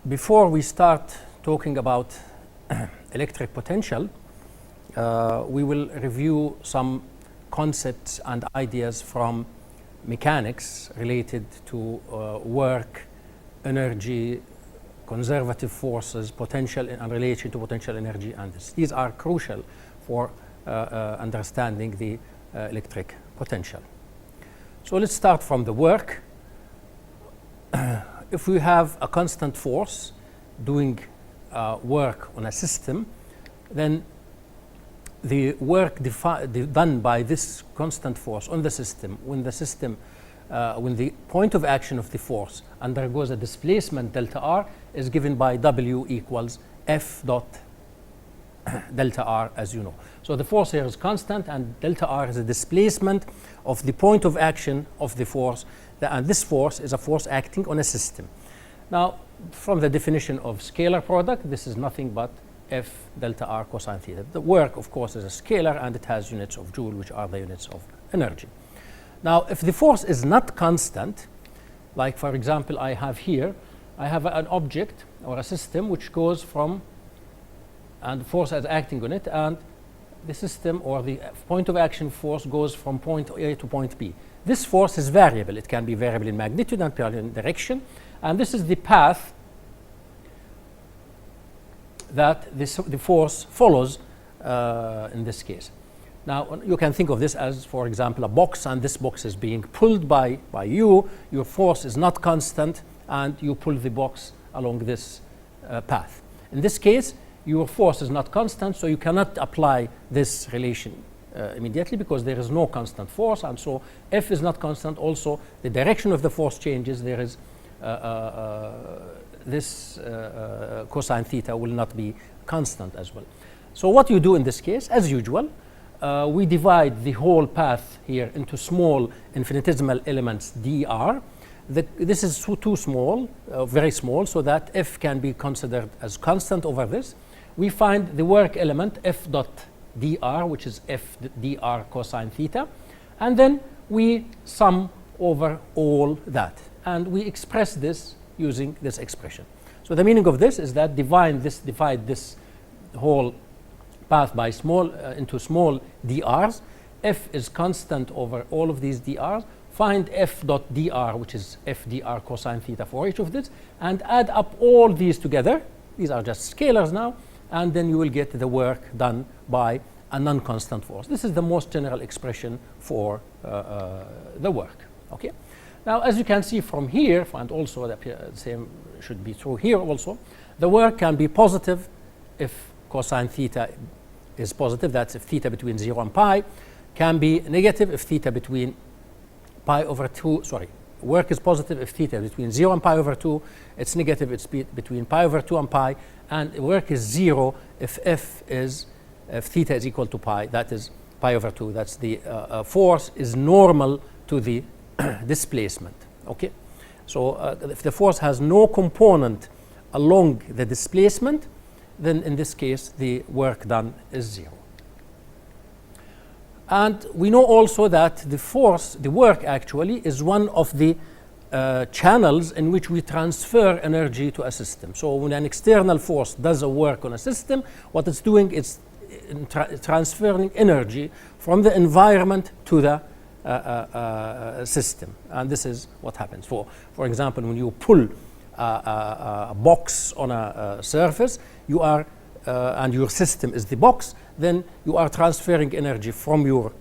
before we start talking about electric potential, we will review some concepts and ideas from mechanics related to work, energy, conservative forces, potential in relation to potential energy, and this. These are crucial for understanding the electric potential. So let's start from the work. If we have a constant force doing work on a system, then the work done by this constant force on the system, when the point of action of the force undergoes a displacement delta R, is given by W equals F dot delta R, as you know. So the force here is constant, and delta R is the displacement of the point of action of the force, and this force is a force acting on a system. Now, from the definition of scalar product, this is nothing but F delta R cosine theta. The work, of course, is a scalar, and it has units of joule, which are the units of energy. Now, if the force is not constant, like for example I have here, I have an object or a system which goes from, and the force is acting on it, and the system or the point of action force goes from point A to point B. This force is variable. It can be variable in magnitude and variable in direction, and this is the path that the force follows in this case. Now, you can think of this as, for example, a box, and this box is being pulled by you. Your force is not constant, and you pull the box along this path. In this case, your force is not constant, so you cannot apply this relation immediately because there is no constant force, and so F is not constant. Also, the direction of the force changes. There is this cosine theta will not be constant as well. So what you do in this case, as usual, we divide the whole path here into small infinitesimal elements dr. This is too small, very small, so that F can be considered as constant over this. We find the work element F dot dr, which is F dr cosine theta, and then we sum over all that, and we express this using this expression. So the meaning of this is that divide this whole path by into small drs. F is constant over all of these drs. Find F dot dr, which is F dr cosine theta for each of this, and add up all these together. These are just scalars now, and then you will get the work done by a non-constant force. This is the most general expression for the work. Okay. Now, as you can see from here, and also the same should be true here also, the work can be positive if cosine theta is positive. That's if theta between 0 and pi. Can be negative if theta between pi over 2. Sorry, work is positive if theta between 0 and pi over 2. It's negative. It's between pi over 2 and pi. And work is 0 if if theta is equal to pi. That is pi over 2. That's the force is normal to the displacement. Okay, so if the force has no component along the displacement, then in this case the work done is 0. And we know also that the work actually is one of the channels in which we transfer energy to a system. So when an external force does a work on a system, what it's doing is transferring energy from the environment to the system, and this is what happens. For example, when you pull a box on a surface, you are and your system is the box, then you are transferring energy from your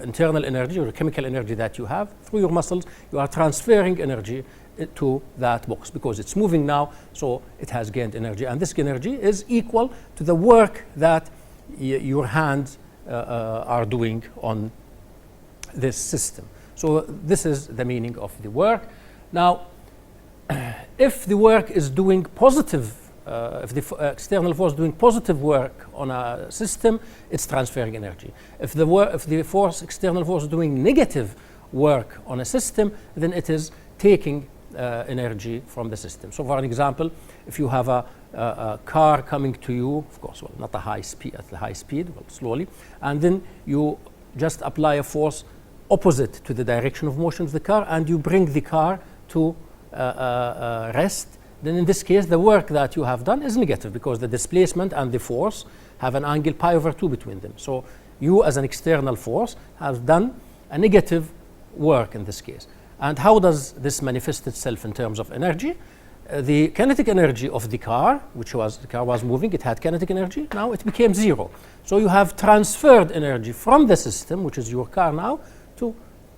internal energy or chemical energy that you have through your muscles. You are transferring energy to that box because it's moving now, so it has gained energy, and this energy is equal to the work that your hands are doing on this system. So this is the meaning of the work. Now, if the work is doing positive, if the external force is doing positive work on a system, it's transferring energy. If the external force is doing negative work on a system, then it is taking energy from the system. So for an example, if you have a car coming to you, of course, well, not at the high speed, well, slowly, and then you just apply a force opposite to the direction of motion of the car, and you bring the car to rest, then in this case the work that you have done is negative because the displacement and the force have an angle pi over 2 between them. So you as an external force have done a negative work in this case. And how does this manifest itself in terms of energy? The kinetic energy of the car, the car was moving, it had kinetic energy, now it became 0. So you have transferred energy from the system, which is your car now, to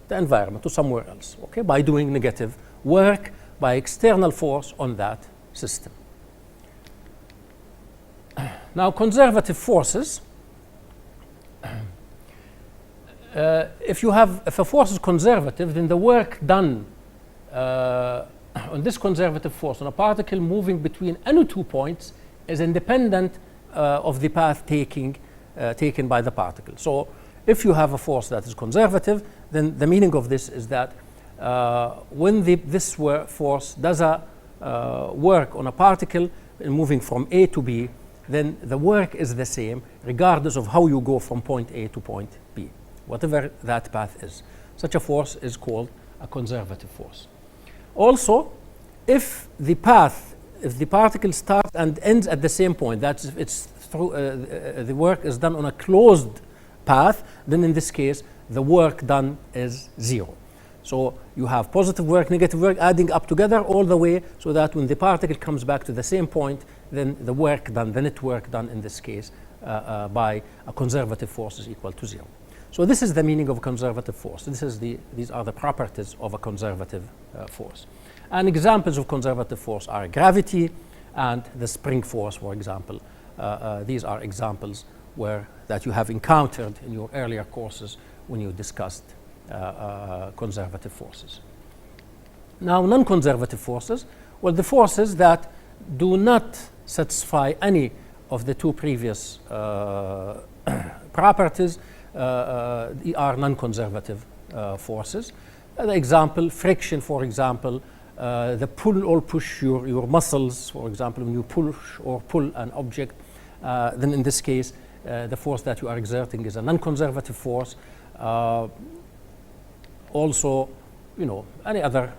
the environment, to somewhere else, okay, by doing negative work by external force on that system. Now, conservative forces, if a force is conservative, then the work done on this conservative force on a particle moving between any 2 points is independent of the path taken by the particle. So if you have a force that is conservative, then the meaning of this is that when this force does a work on a particle moving from A to B, then the work is the same regardless of how you go from point A to point B, whatever that path is. Such a force is called a conservative force. Also, if the particle starts and ends at the same point, that's if it's through the work is done on a closed path, then in this case the work done is 0. So you have positive work, negative work adding up together all the way, so that when the particle comes back to the same point, then the work done, the net work done in this case by a conservative force is equal to 0. So this is the meaning of a conservative force. These are the properties of a conservative force. And examples of conservative force are gravity and the spring force, for example. These are examples that you have encountered in your earlier courses when you discussed conservative forces. Now, non-conservative forces, well, the forces that do not satisfy any of the two previous properties are non-conservative forces. The example, friction, for example, the pull or push your muscles, for example, when you push or pull an object, then in this case, the force that you are exerting is a non-conservative force. Also, any other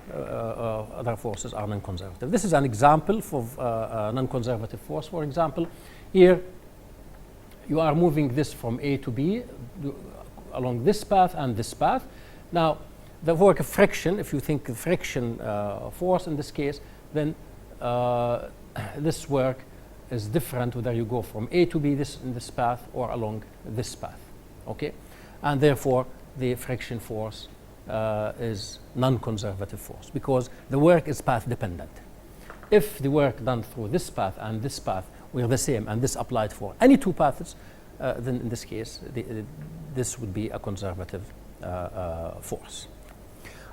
forces are non-conservative. This is an example of a non-conservative force. For example, here you are moving this from A to B along this path and this path. Now, the work of friction, if you think of friction force in this case, then this work is different whether you go from A to B in this path or along this path, okay? And therefore, the friction force is non-conservative force because the work is path dependent. If the work done through this path and this path were the same and this applied for any two paths, then in this case, this would be a conservative force.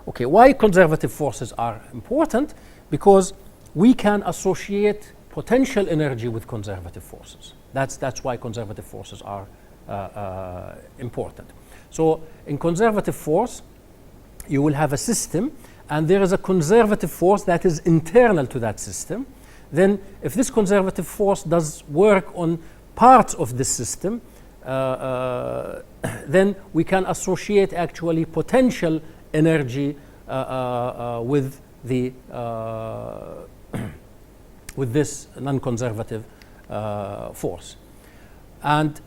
Okay, why conservative forces are important? Because we can associate potential energy with conservative forces. That's why conservative forces are important. So in conservative force, you will have a system and there is a conservative force that is internal to that system. Then if this conservative force does work on parts of this system, then we can associate actually potential energy with this non-conservative force. And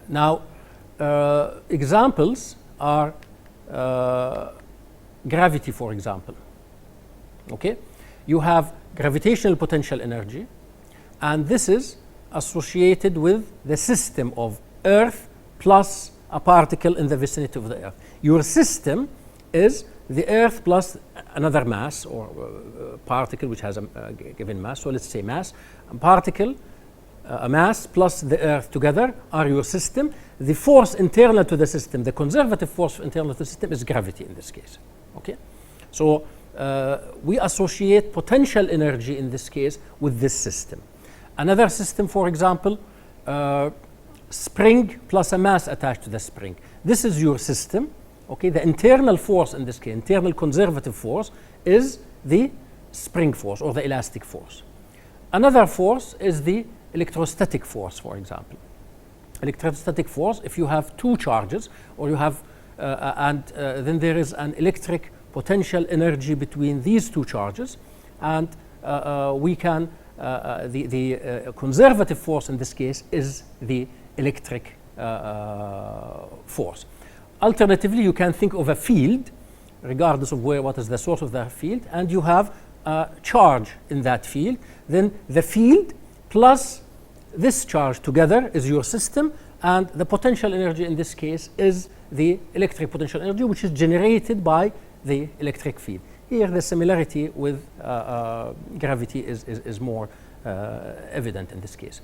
now examples are gravity, for example. Okay, you have gravitational potential energy, and this is associated with the system of Earth plus a particle in the vicinity of the Earth. Your system is the Earth plus another mass or particle which has a given mass. So let's say mass, a particle, a mass plus the Earth together are your system. The force internal to the system, the conservative force internal to the system is gravity in this case. Okay, so we associate potential energy in this case with this system. Another system, for example, spring plus a mass attached to the spring. This is your system. Okay, the internal force in this case, internal conservative force, is the spring force or the elastic force. Another force is the electrostatic force, for example. Electrostatic force, if you have two charges or you have then there is an electric potential energy between these two charges, and we can, the conservative force in this case is the electric force. Alternatively, you can think of a field, regardless of what is the source of that field, and you have a charge in that field. Then the field plus this charge together is your system, and the potential energy in this case is the electric potential energy, which is generated by the electric field. Here, the similarity with gravity is more evident in this case.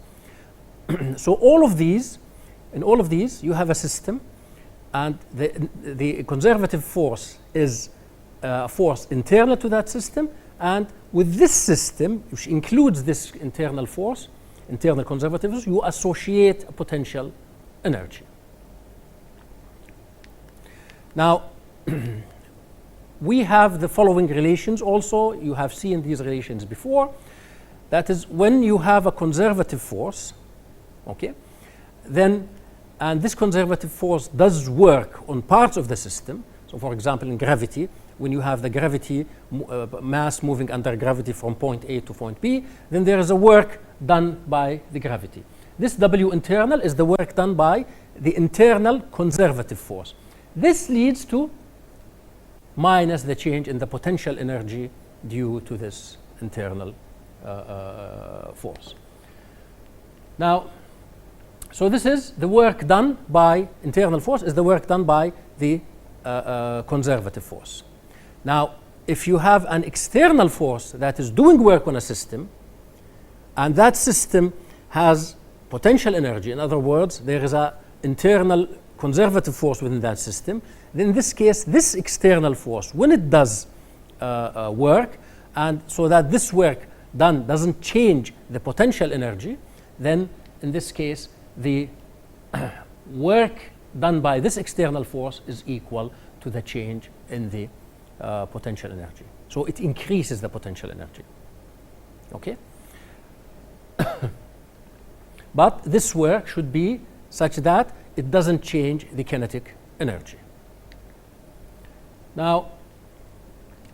So in all of these, you have a system, and the conservative force is a force internal to that system, and with this system, which includes this internal force, internal conservative force, you associate a potential energy. Now, we have the following relations also. You have seen these relations before. That is, when you have a conservative force, okay, then, and this conservative force does work on parts of the system. So, for example, in gravity, when you have the gravity mass moving under gravity from point A to point B, then there is a work done by the gravity. This W internal is the work done by the internal conservative force. This leads to minus the change in the potential energy due to this internal force. Now, so this is the work done by internal force, is the work done by the conservative force. Now, if you have an external force that is doing work on a system, and that system has potential energy, in other words, there is an internal conservative force within that system, then in this case, this external force, when it does work, and so that this work done doesn't change the potential energy, then in this case, the work done by this external force is equal to the change in the potential energy. So it increases the potential energy. Okay? But this work should be such that it doesn't change the kinetic energy. Now,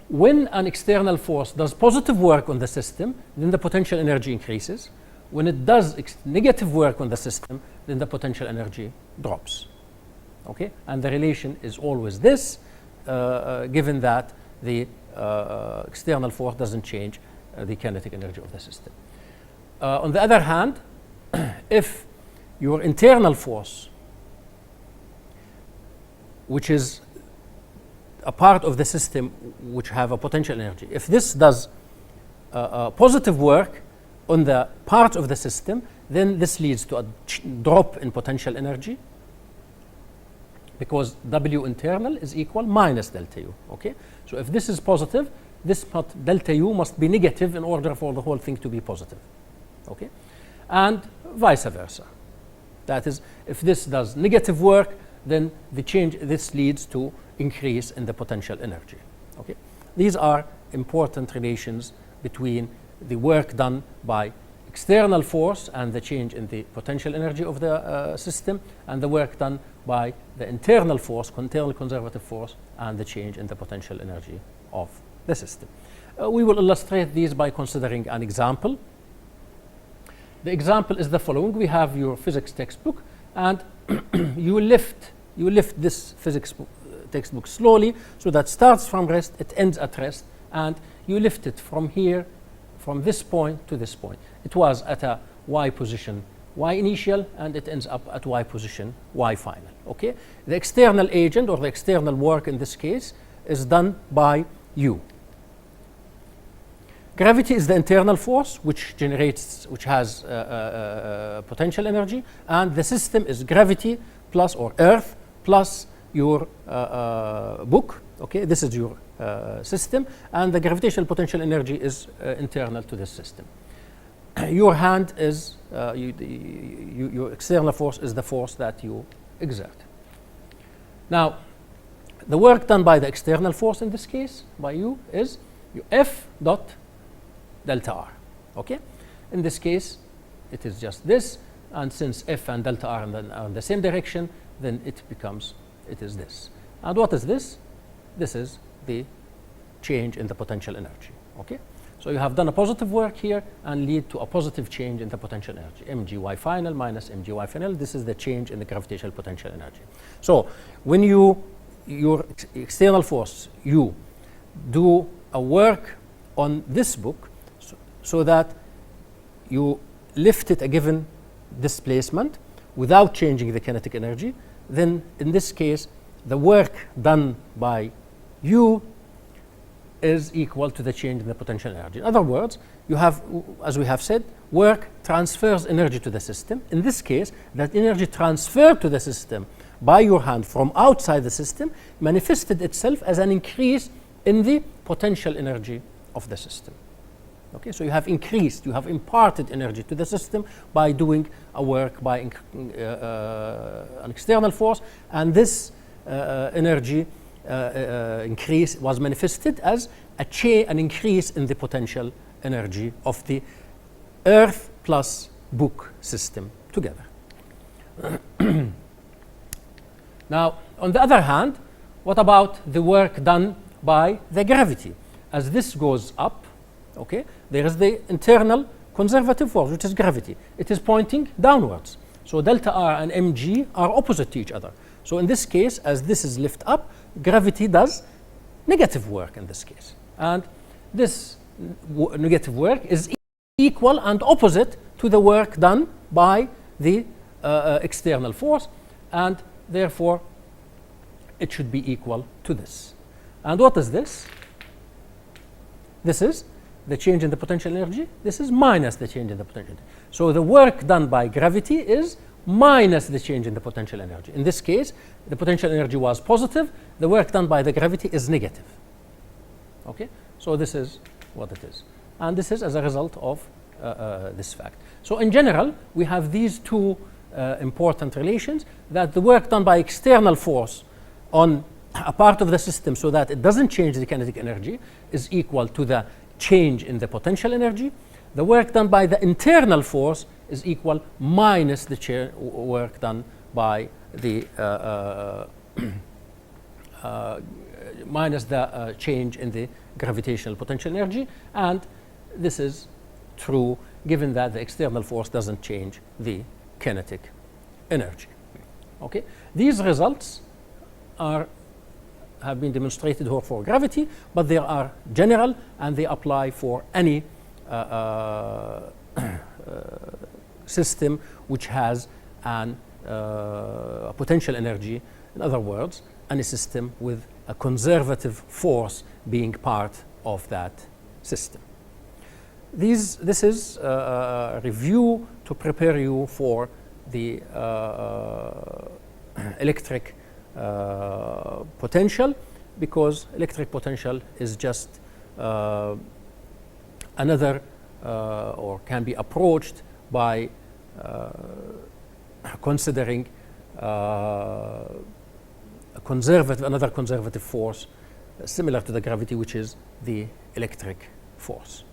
when an external force does positive work on the system, then the potential energy increases. When it does negative work on the system, then the potential energy drops. Okay? And the relation is always this, given that the external force doesn't change the kinetic energy of the system. On the other hand, if your internal force, which is a part of the system which have a potential energy, if this does positive work on the part of the system, then this leads to a drop in potential energy, because W internal is equal minus delta U. Okay? So if this is positive, this delta U must be negative in order for the whole thing to be positive. Okay? And vice versa. That is, if this does negative work, then this leads to increase in the potential energy. Okay? These are important relations between the work done by external force and the change in the potential energy of the system, and the work done by the internal force, internal conservative force, and the change in the potential energy of the system. We will illustrate these by considering an example. The example is the following. We have your physics textbook, and you lift this physics textbook slowly, so that starts from rest, it ends at rest, and you lift it from here, from this point to this point. It was at a y position, y initial, and it ends up at y position, y final. Okay? The external agent, or the external work in this case, is done by U. Gravity is the internal force which has potential energy, and the system is gravity plus, or Earth plus your book. Okay, this is your system, and the gravitational potential energy is internal to this system. Your hand is your external force is the force that you exert. Now, the work done by the external force in this case, by you, is F dot delta R. Okay? In this case, it is just this, and since F and delta R are in the same direction, then it is this. And what is this? This is the change in the potential energy. Okay? So you have done a positive work here and lead to a positive change in the potential energy. mgy final minus mgy final. This is the change in the gravitational potential energy. So when your external force, you do a work on this book so that you lifted a given displacement without changing the kinetic energy, then in this case, the work done by you is equal to the change in the potential energy. In other words, you have, as we have said, work transfers energy to the system. In this case, that energy transferred to the system by your hand from outside the system manifested itself as an increase in the potential energy of the system. Okay, so you have increased, you have imparted energy to the system by doing a work by an external force, and this energy increase was manifested as an increase in the potential energy of the Earth plus book system together. Now, on the other hand, what about the work done by the gravity? As this goes up, okay, there is the internal conservative force, which is gravity. It is pointing downwards. So delta R and mg are opposite to each other. So in this case, as this is lift up, gravity does negative work in this case. And this negative work is equal and opposite to the work done by the external force, and therefore it should be equal to this. And what is this? This is the change in the potential energy. This is minus the change in the potential energy. So the work done by gravity is minus the change in the potential energy. In this case, the potential energy was positive. The work done by the gravity is negative. Okay? So this is what it is. And this is as a result of this fact. So in general, we have these two important relations, that the work done by external force on a part of the system so that it doesn't change the kinetic energy is equal to the change in the potential energy. The work done by the internal force is equal minus the work done by the minus the change in the gravitational potential energy, and this is true given that the external force doesn't change the kinetic energy. Okay, these results have been demonstrated here for gravity, but they are general and they apply for any system which has a potential energy. In other words, any system with a conservative force being part of that system. This is a review to prepare you for the electric potential, because electric potential is just another or can be approached by considering another conservative force similar to the gravity, which is the electric force.